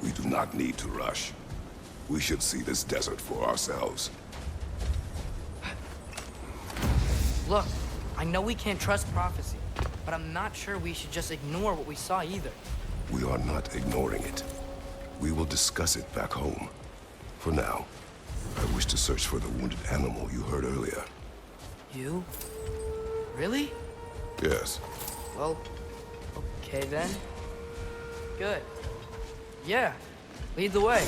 We do not need to rush. We should see this desert for ourselves. Look, I know we can't trust prophecy, but I'm not sure we should just ignore what we saw either. We are not ignoring it. We will discuss it back home. For now, I wish to search for the wounded animal you heard earlier. You? Really? Yes. Well, okay then. Good. Yeah, lead the way.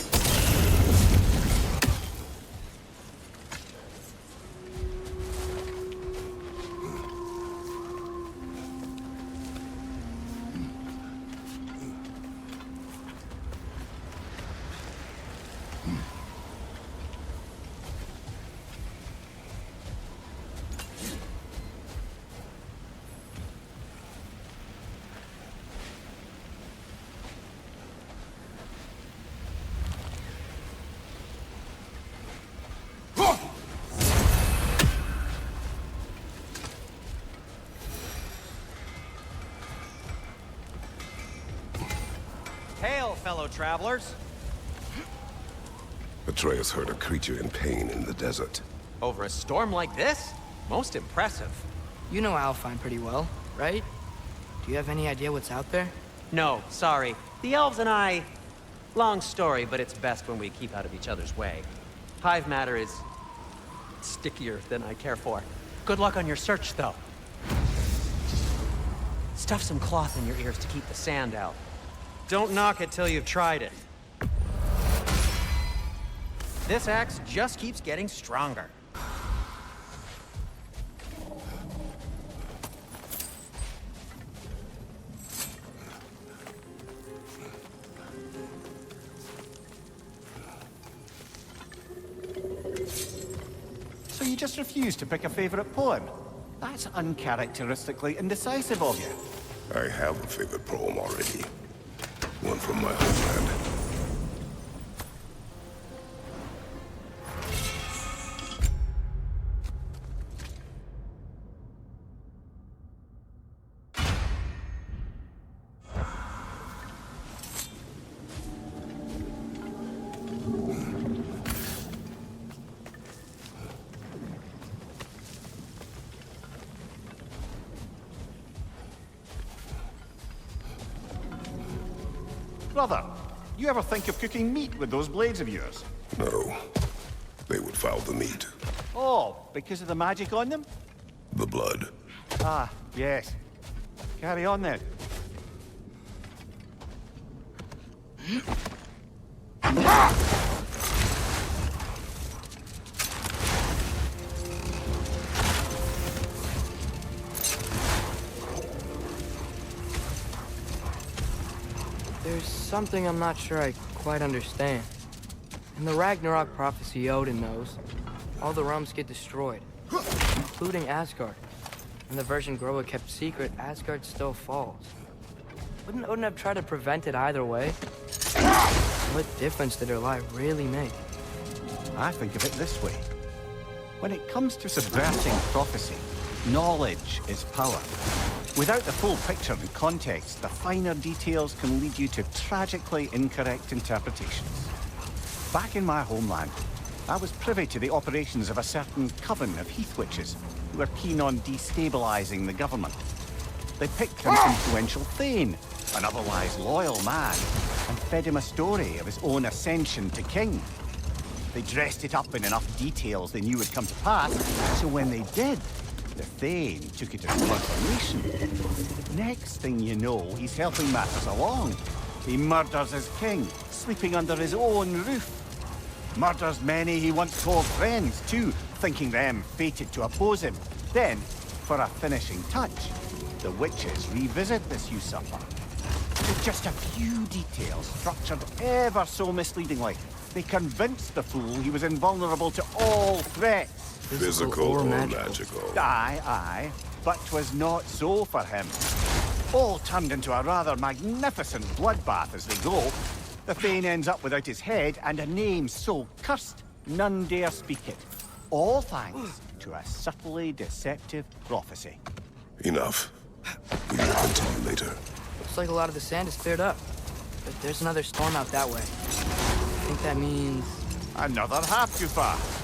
Hail, fellow travelers! Atreus heard a creature in pain in the desert. Over a storm like this? Most impressive. You know Alfheim pretty well, right? Do you have any idea what's out there? No, sorry. The elves and I... Long story, but it's best when we keep out of each other's way. Hive matter is... stickier than I care for. Good luck on your search, though. Stuff some cloth in your ears to keep the sand out. Don't knock it till you've tried it. This axe just keeps getting stronger. So you just refuse to pick a favorite poem? That's uncharacteristically indecisive of you. I have a favorite poem already. One from my homeland. Brother, you ever think of cooking meat with those blades of yours? No. They would foul the meat. Oh, because of the magic on them? The blood. Ah, yes. Carry on then. There's something I'm not sure I quite understand. In the Ragnarok prophecy Odin knows, all the realms get destroyed, including Asgard. In the version Groa kept secret, Asgard still falls. Wouldn't Odin have tried to prevent it either way? What difference did her lie really make? I think of it this way. When it comes to subverting prophecy, knowledge is power. Without the full picture and context, the finer details can lead you to tragically incorrect interpretations. Back in my homeland, I was privy to the operations of a certain coven of heath witches who were keen on destabilizing the government. They picked an influential Thane, an otherwise loyal man, and fed him a story of his own ascension to king. They dressed it up in enough details they knew would come to pass, so when they did, the Thane took it as confirmation. Next thing you know, he's helping matters along. He murders his king, sleeping under his own roof. Murders many he once called friends, too, thinking them fated to oppose him. Then, for a finishing touch, the witches revisit this usurper. With just a few details structured ever so misleadingly, they convinced the fool he was invulnerable to all threats. Physical or magical? Aye, but 'twas not so for him. All turned into a rather magnificent bloodbath as they go. The Thane ends up without his head and a name so cursed none dare speak it. All thanks to a subtly deceptive prophecy. Enough. We will continue later. Looks like a lot of the sand is cleared up. but there's another storm out that way. I think that means... Another half-goofer.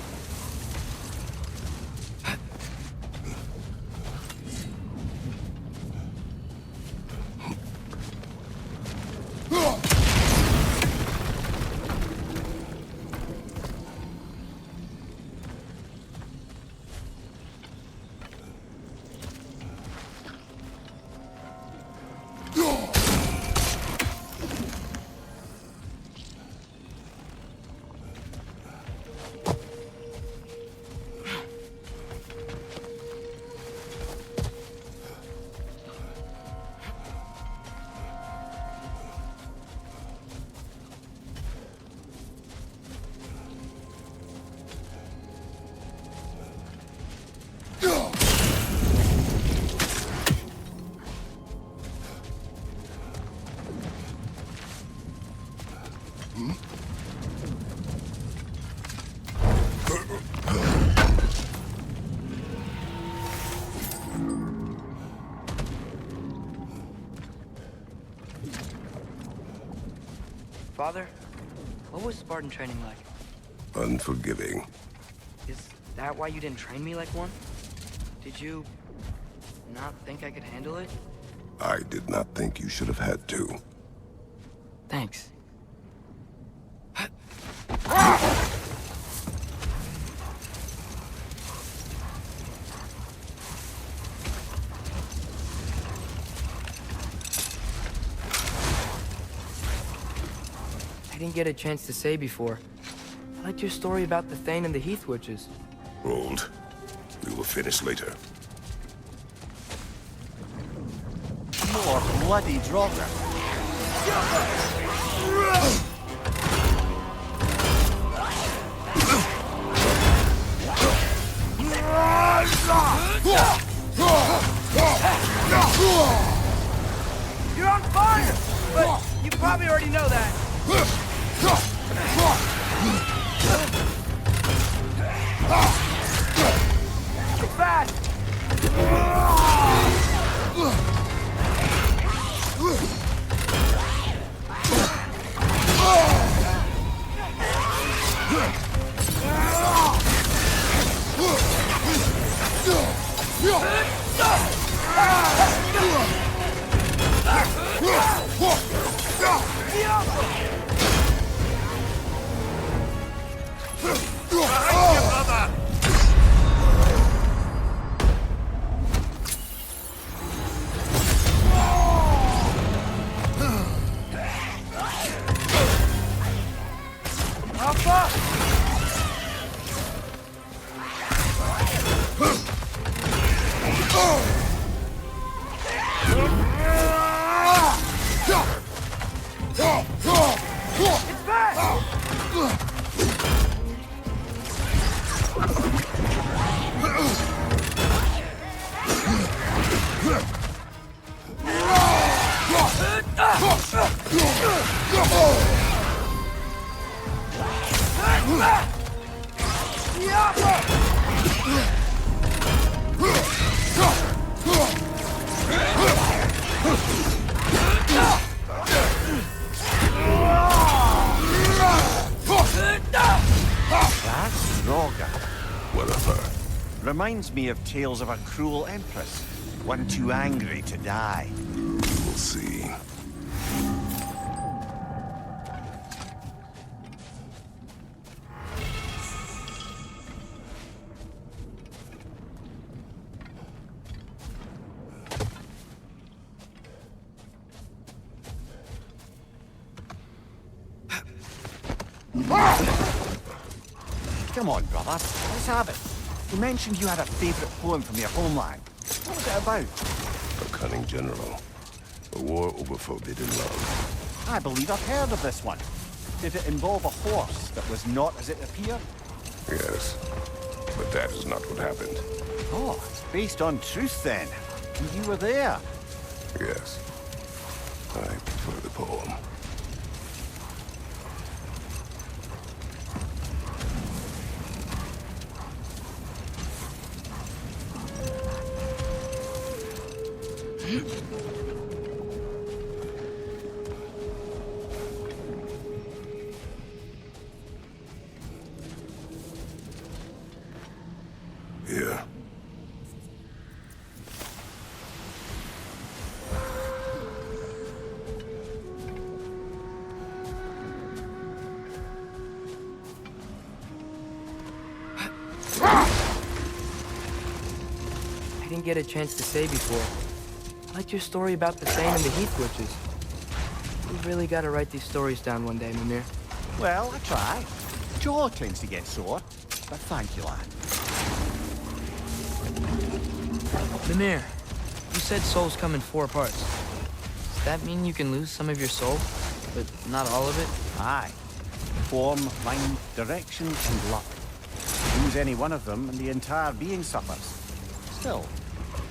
Father, what was Spartan training like? Unforgiving. Is that why you didn't train me like one? Did you not think I could handle it? I did not think you should have had to. Thanks. I didn't get a chance to say before. I liked your story about the Thane and the Heath Witches. Rolled. We will finish later. More bloody Draugr. You're on fire! But you probably already know that. It's fast! That's Draugr. What of her? Reminds me of tales of a cruel empress, one too angry to die. We'll see. Come on, brother. Let's have it. You mentioned you had a favorite poem from your homeland. What was it about? A cunning general. A war over forbidden love. I believe I've heard of this one. Did it involve a horse that was not as it appeared? Yes. But that is not what happened. Oh, it's based on truth then. And you were there. Yes. I prefer the poem. get a chance to say before. I liked your story about the Thane and the Heath Witches. We've really got to write these stories down one day, Mimir. Well, I try. Jaw tends to get sore, but thank you, lad. Mimir, you said souls come in 4 parts. Does that mean you can lose some of your soul, but not all of it? Aye. Form, mind, direction, and luck. Lose any one of them, and the entire being suffers. Still,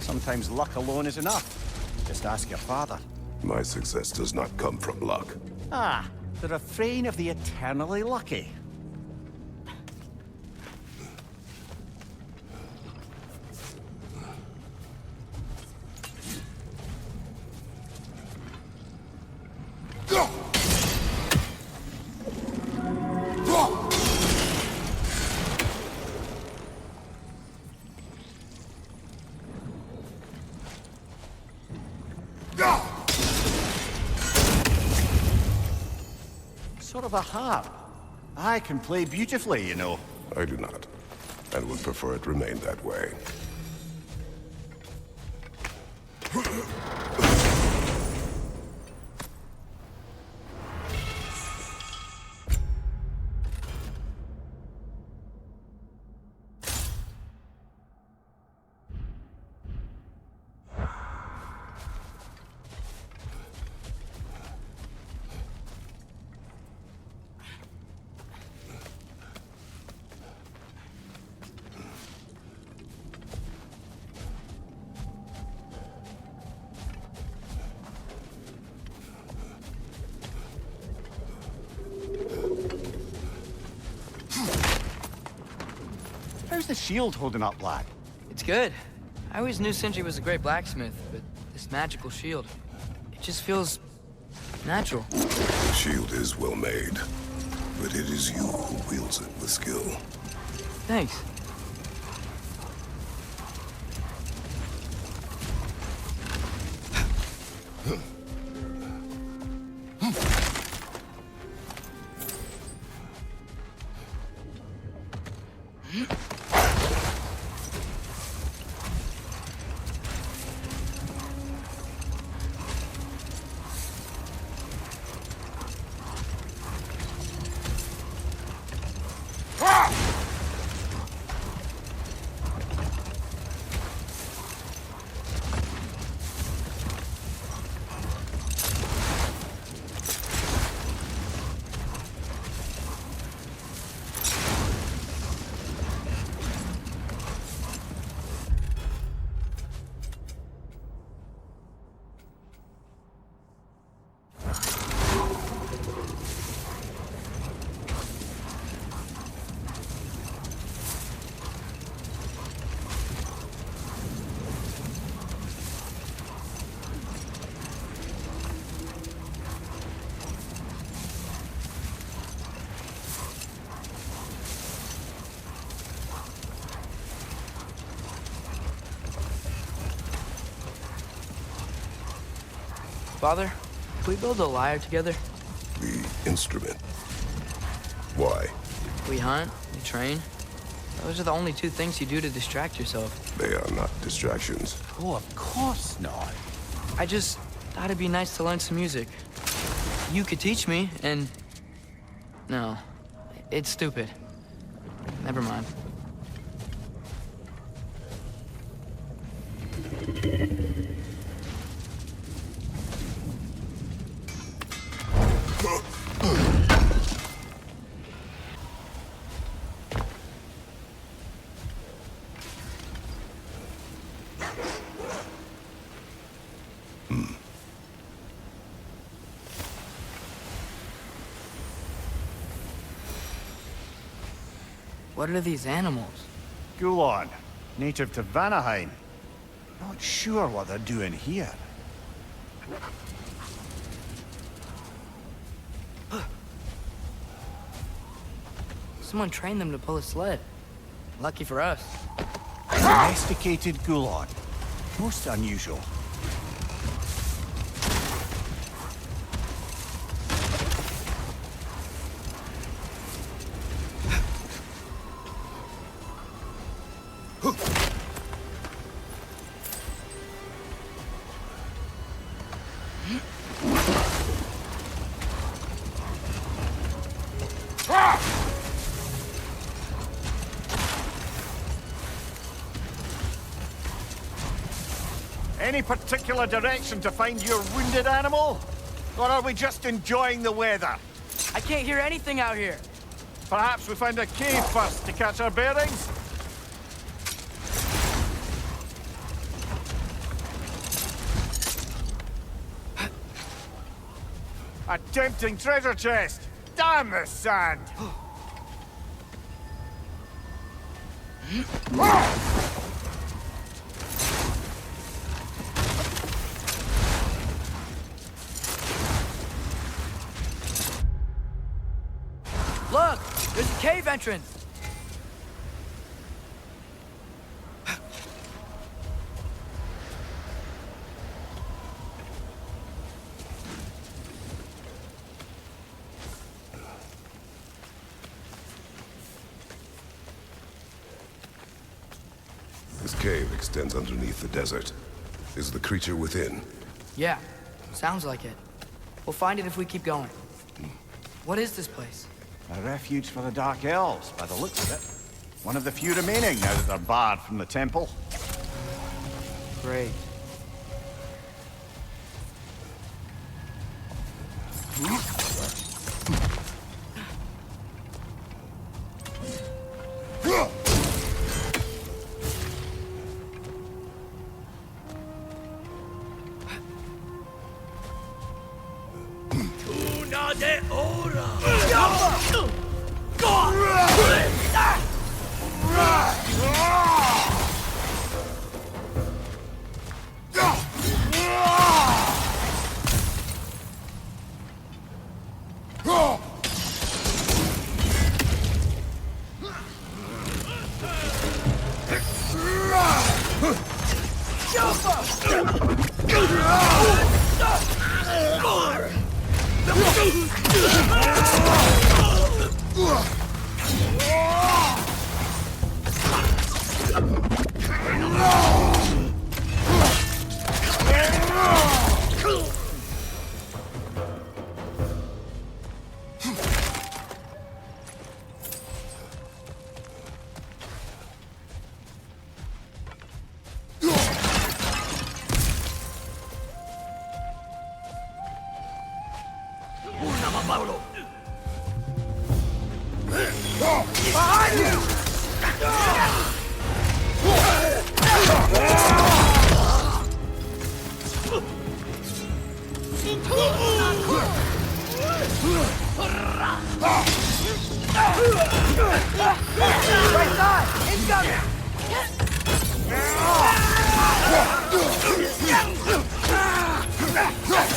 sometimes luck alone is enough. Just ask your father. My success does not come from luck. Ah, the refrain of the eternally lucky. Sort of a harp. I can play beautifully, you know. I do not, and would prefer it remain that way. How's the shield holding up, lad? It's good. I always knew Sindri was a great blacksmith, but this magical shield, it just feels natural. The shield is well made, but it is you who wields it with skill. Thanks. Father, can we build a lyre together? The instrument. Why? We hunt, we train. Those are the only 2 things you do to distract yourself. They are not distractions. Oh, of course not. I just thought it'd be nice to learn some music. You could teach me, and... No, it's stupid. Never mind. What are these animals? Gulon, native to Vanaheim. Not sure what they're doing here. Someone trained them to pull a sled. Lucky for us. Domesticated Gulon. Most unusual. Any particular direction to find your wounded animal? Or are we just enjoying the weather? I can't hear anything out here. Perhaps we find a cave first to catch our bearings? A tempting treasure chest! Damn the sand! Look! There's a cave entrance! This cave extends underneath the desert. Is the creature within? Yeah, sounds like it. We'll find it if we keep going. What is this place? A refuge for the Dark Elves, by the looks of it. One of the few remaining now that they're barred from the temple. Great. Right side! Incoming!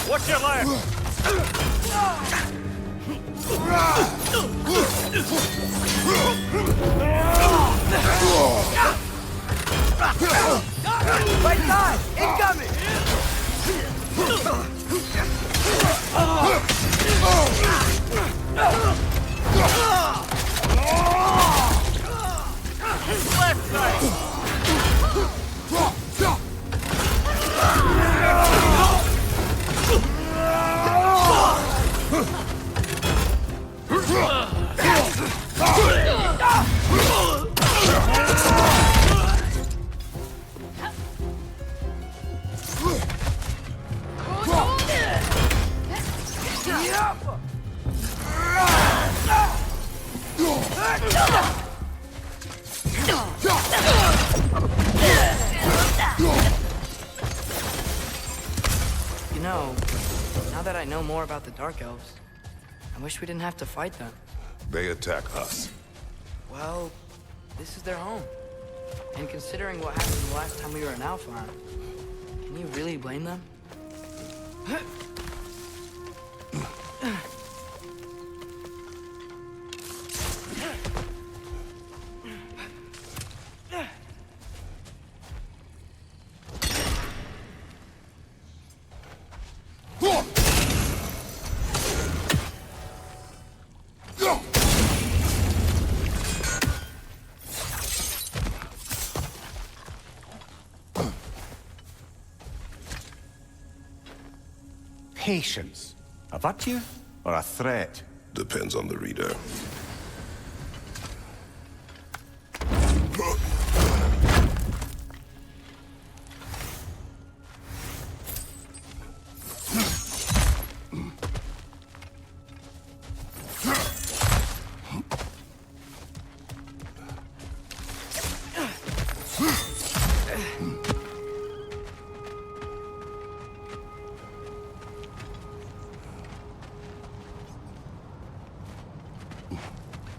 Watch your left! Right side! Incoming! Left side! You know, now that I know more about the Dark Elves, I wish we didn't have to fight them. They attack us. Well, this is their home. And considering what happened the last time we were in Alpha, can you really blame them? Patience. A virtue or a threat? Depends on the reader.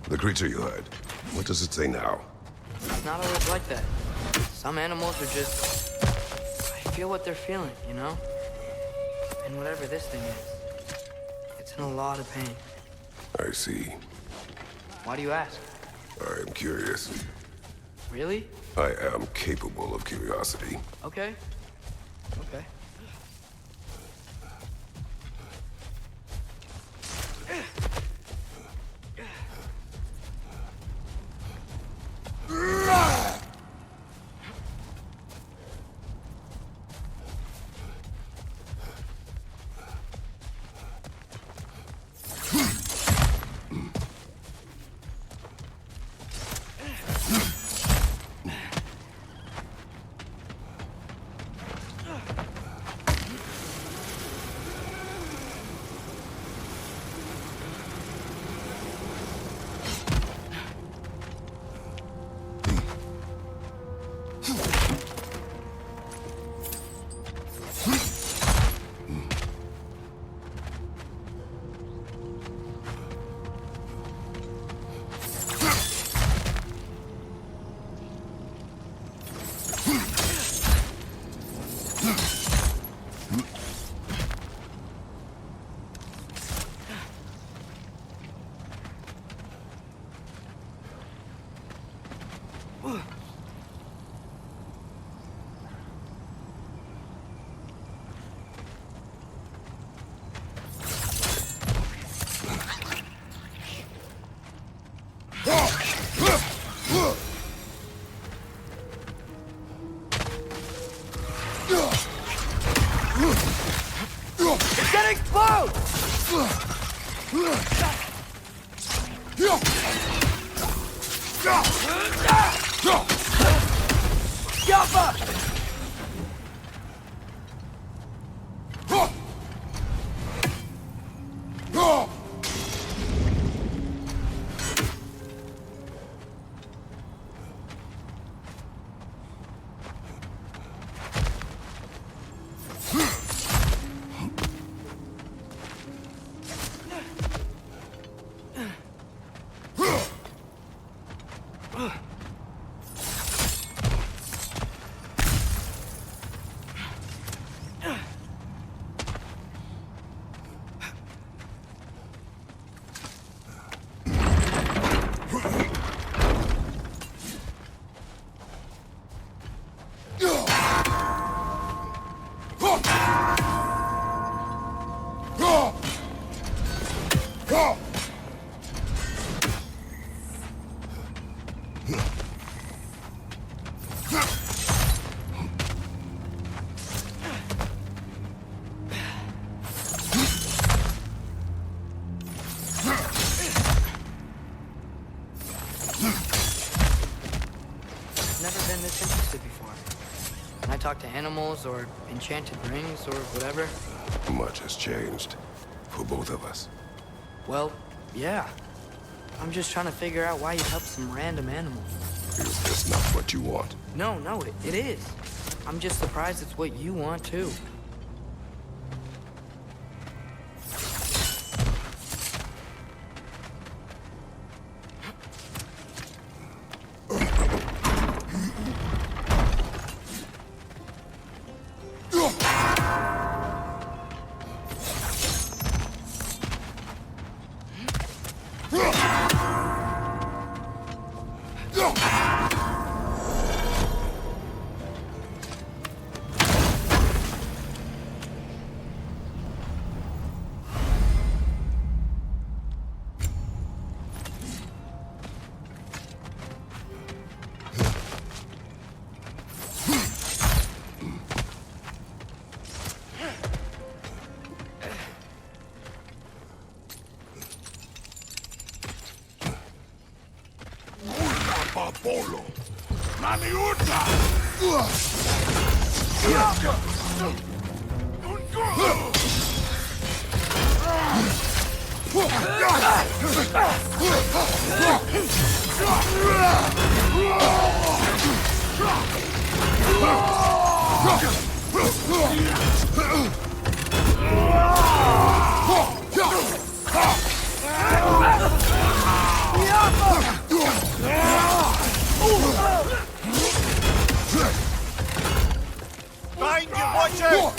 The creature you heard, what does it say now? It's not always like that. Some animals are just... I feel what they're feeling, you know? And whatever this thing is, it's in a lot of pain. I see. Why do you ask? I am curious. Really? I am capable of curiosity. Okay. Okay. It's gonna explode! Jumper! Never been this interested before. When I talk to animals or enchanted rings or whatever, Much has changed. For both of us. well, yeah. I'm just trying to figure out why you help some random animal. Is this not what you want? No, it is. I'm just surprised it's what you want too. Apollo! Maniuta! behind you! Watch out!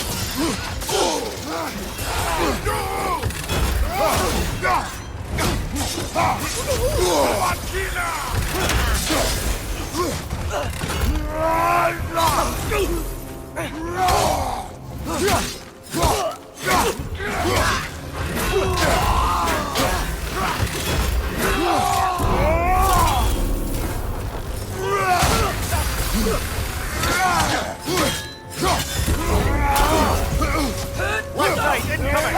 Left side, incoming!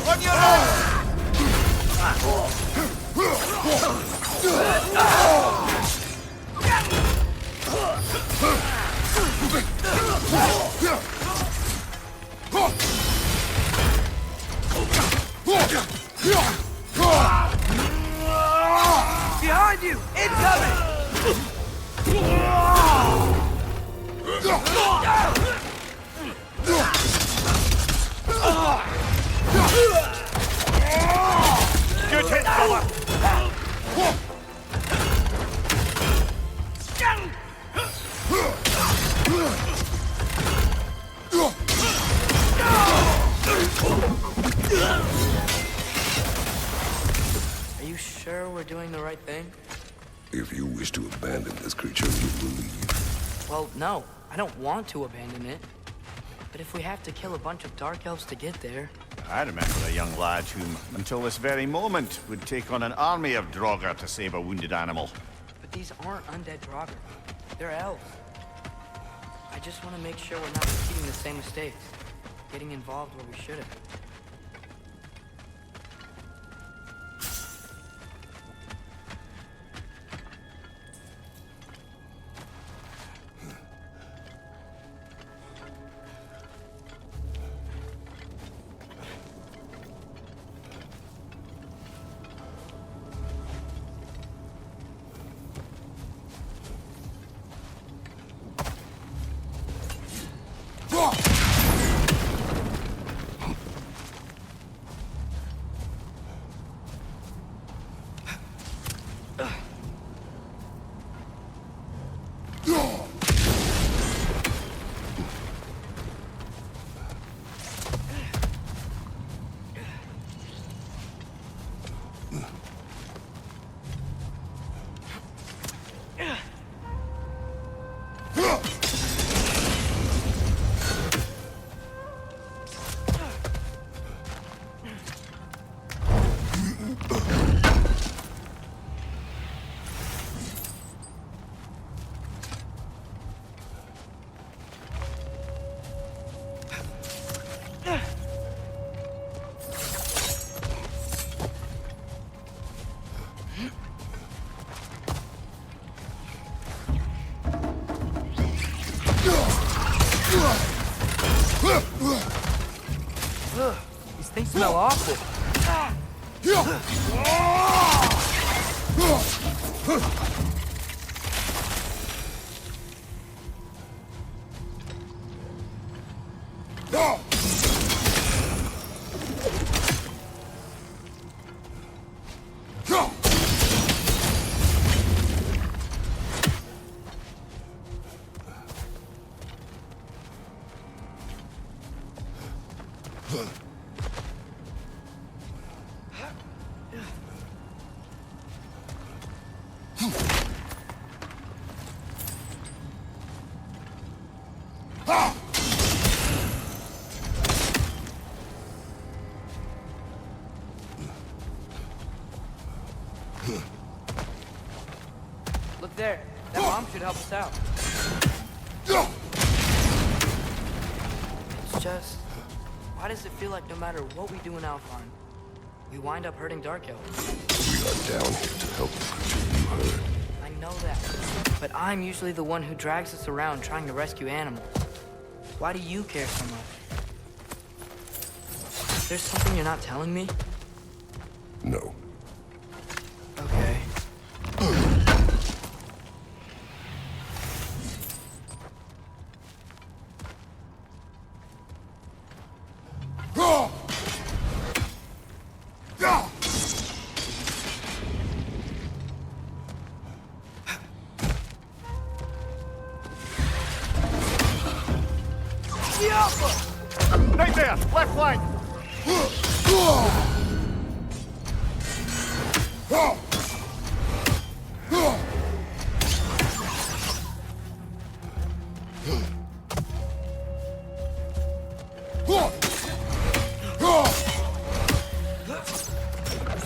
On your left! Behind you! Incoming! Good hit, brother! Are you sure we're doing the right thing? If you wish to abandon this creature, you will leave. Well, no. I don't want to abandon it. But if we have to kill a bunch of Dark Elves to get there... I remember a young lad who, until this very moment, would take on an army of Draugr to save a wounded animal. But these aren't undead Draugr. They're elves. I just want to make sure we're not repeating the same mistakes. Getting involved where we shouldn't. Ugh, these things smell awful. Look there. That bomb should help us out. It's just... why does it feel like no matter what we do in Alfheim, we wind up hurting Dark Elves? We are down here to help the creature you heard. I know that. But I'm usually the one who drags us around trying to rescue animals. Why do you care so much? There's something you're not telling me? No. Okay. Right there, left flank.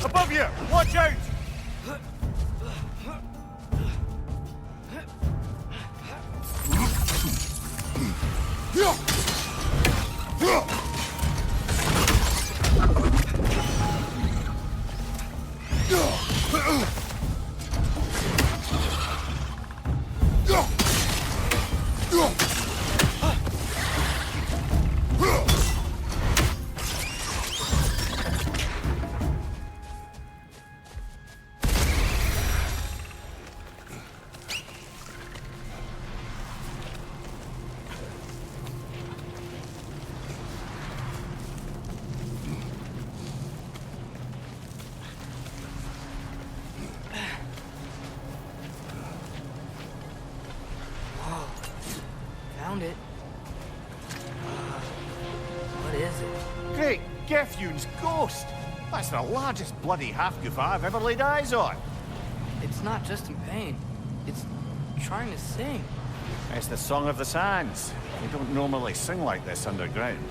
Above you, watch out. Found it. What is it? Great Gefyun's ghost! That's the largest bloody half-goof I've ever laid eyes on. It's not just in pain. It's trying to sing. It's the Song of the Sands. We don't normally sing like this underground.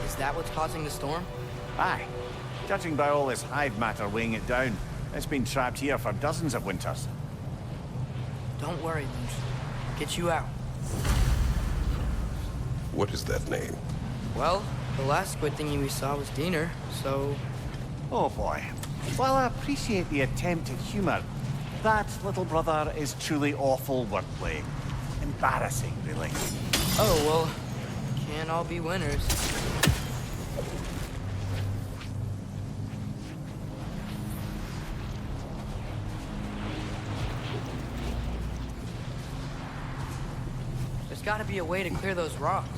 Is that what's causing the storm? Aye. Judging by all this hive matter weighing it down, it's been trapped here for dozens of winters. Don't worry, Lynch. I'll get you out. What is that name? Well, the last squid thingy we saw was Diener, so... Oh boy. While I appreciate the attempt at humor, that little brother is truly awful wordplay. Embarrassing, really. Oh, well, can't all be winners. There's gotta be a way to clear those rocks.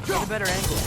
Get a better angle.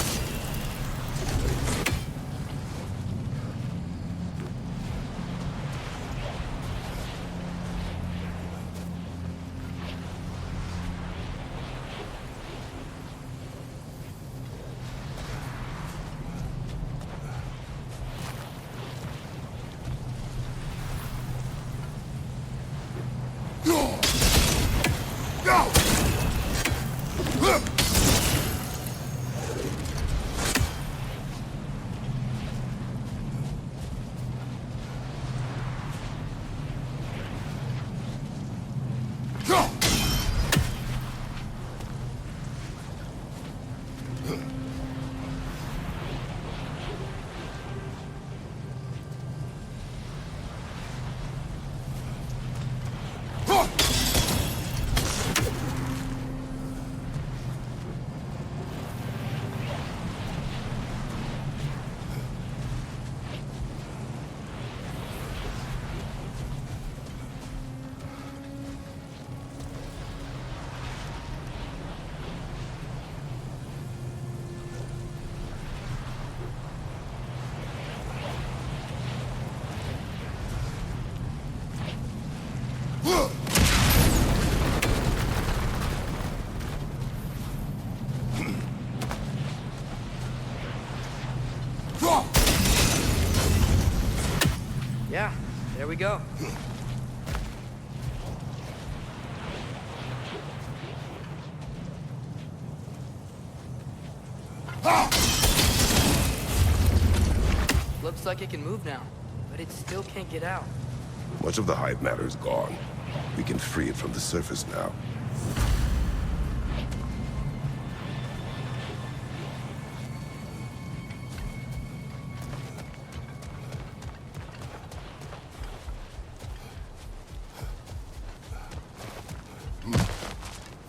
Yeah, there we go. Looks like it can move now, but it still can't get out. Much of the hive matter is gone. We can free it from the surface now.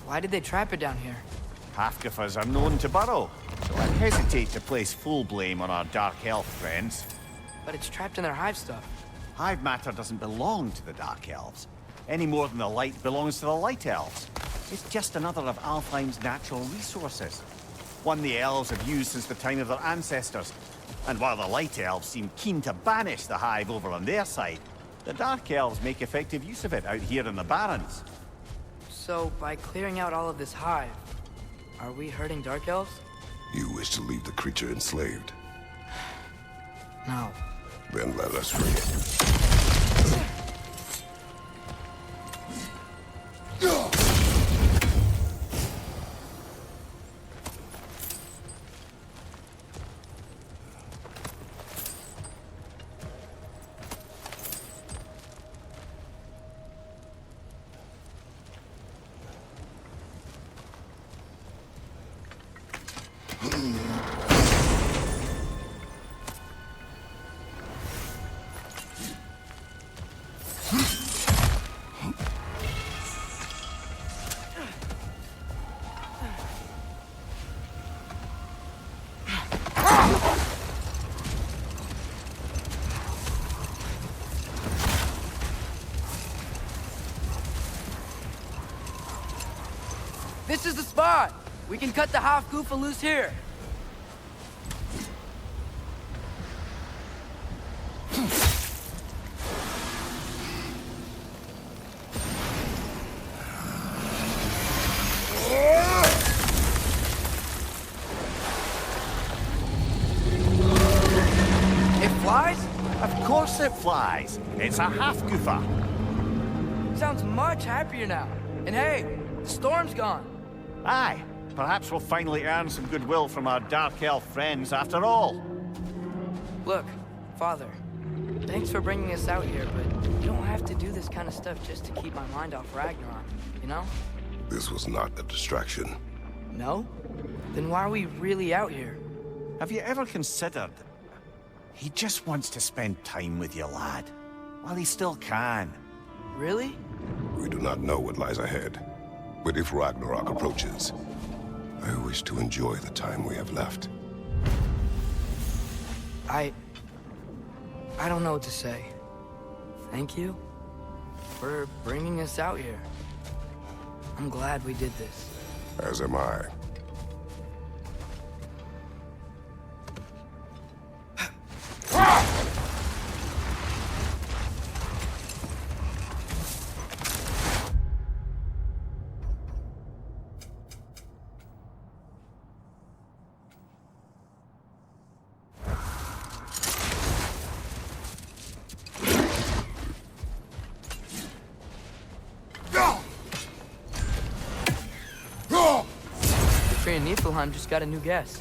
Why did they trap it down here? Half-goofers are known to burrow, so I hesitate to place full blame on our Dark Elf friends. But it's trapped in their hive stuff. Hive matter doesn't belong to the Dark Elves, any more than the light belongs to the Light Elves. It's just another of Alfheim's natural resources. One the Elves have used since the time of their ancestors. And while the Light Elves seem keen to banish the hive over on their side, the Dark Elves make effective use of it out here in the Barrens. So, by clearing out all of this hive, Are we hurting Dark Elves? You wish to leave the creature enslaved? No. Then let us free it. This is the spot! We can cut the half-goofa loose here. It flies? Of course it flies. It's a half-goofa. Sounds much happier now. And hey, the storm's gone. Aye, perhaps we'll finally earn some goodwill from our Dark Elf friends after all. Look, Father, thanks for bringing us out here, but you don't have to do this kind of stuff just to keep my mind off Ragnarok, you know? This was not a distraction. No? Then why are we really out here? Have you ever considered... He just wants to spend time with you, lad. While he still can. Really? We do not know what lies ahead. But if Ragnarok approaches, I wish to enjoy the time we have left. I don't know what to say. Thank you for bringing us out here. I'm glad we did this. As am I. Tree and Niflheim just got a new guest.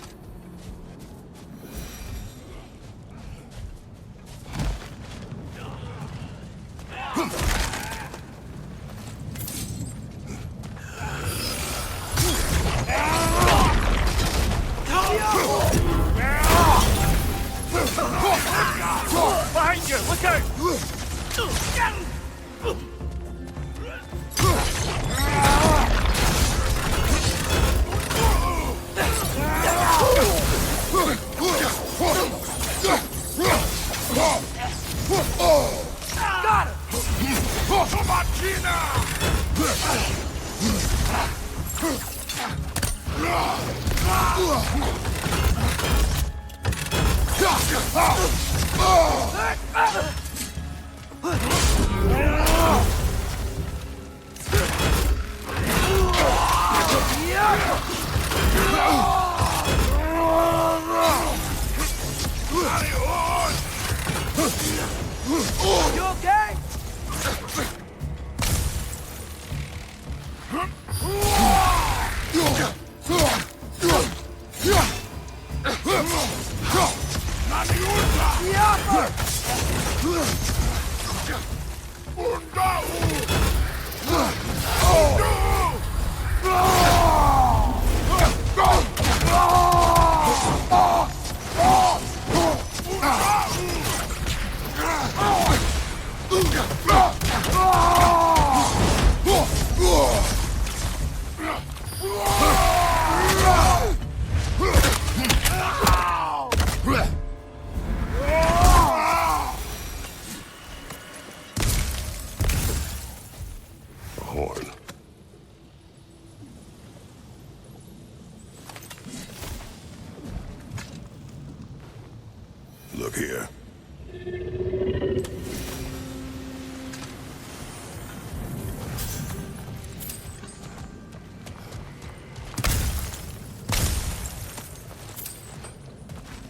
Behind you! Look out! Got him! You okay?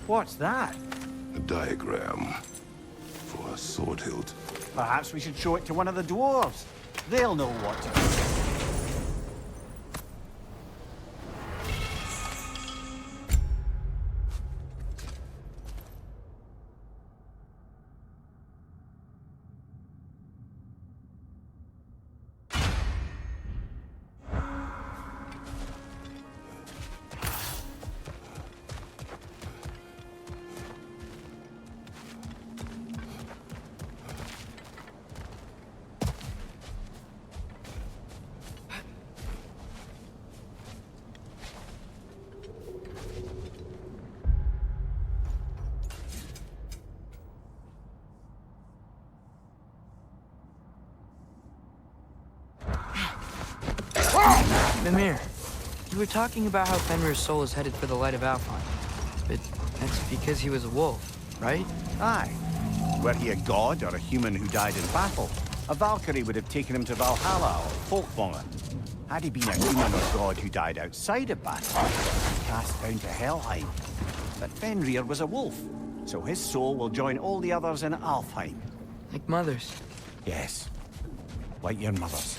What's that? A diagram for a sword hilt. Perhaps we should show it to one of the dwarves. They'll know what to do. Mimir, you were talking about how Fenrir's soul is headed for the light of Alfheim. But that's because he was a wolf, right? Aye. Were he a god or a human who died in battle, a Valkyrie would have taken him to Valhalla or Folkmonger. Had he been a human or god who died outside of battle, he'd be cast down to Helheim. But Fenrir was a wolf, so his soul will join all the others in Alfheim. Like mothers. Yes, like your mothers.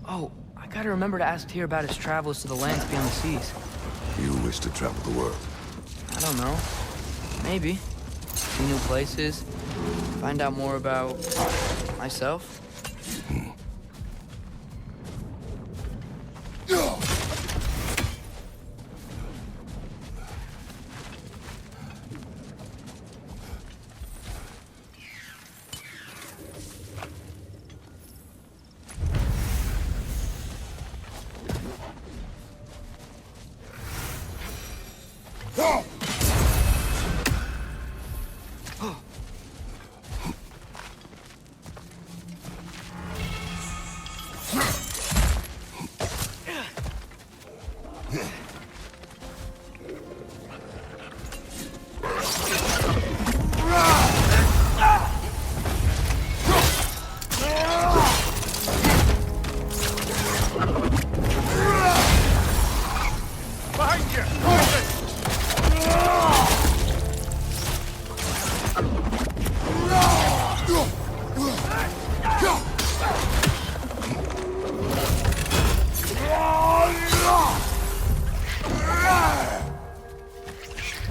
Oh, I gotta remember to ask Tyr about his travels to the lands beyond the seas. You wish to travel the world? I don't know. Maybe. See new places. Find out more about myself.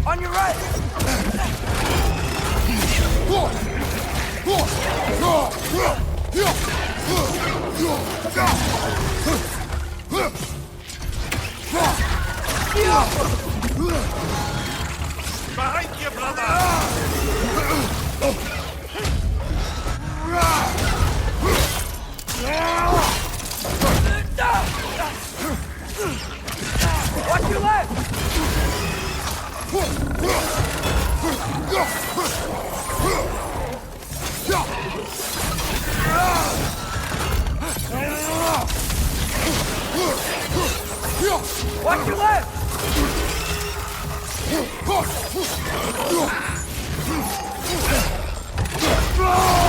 On your right! Behind you, brother! Watch your left! Watch your left! Ah!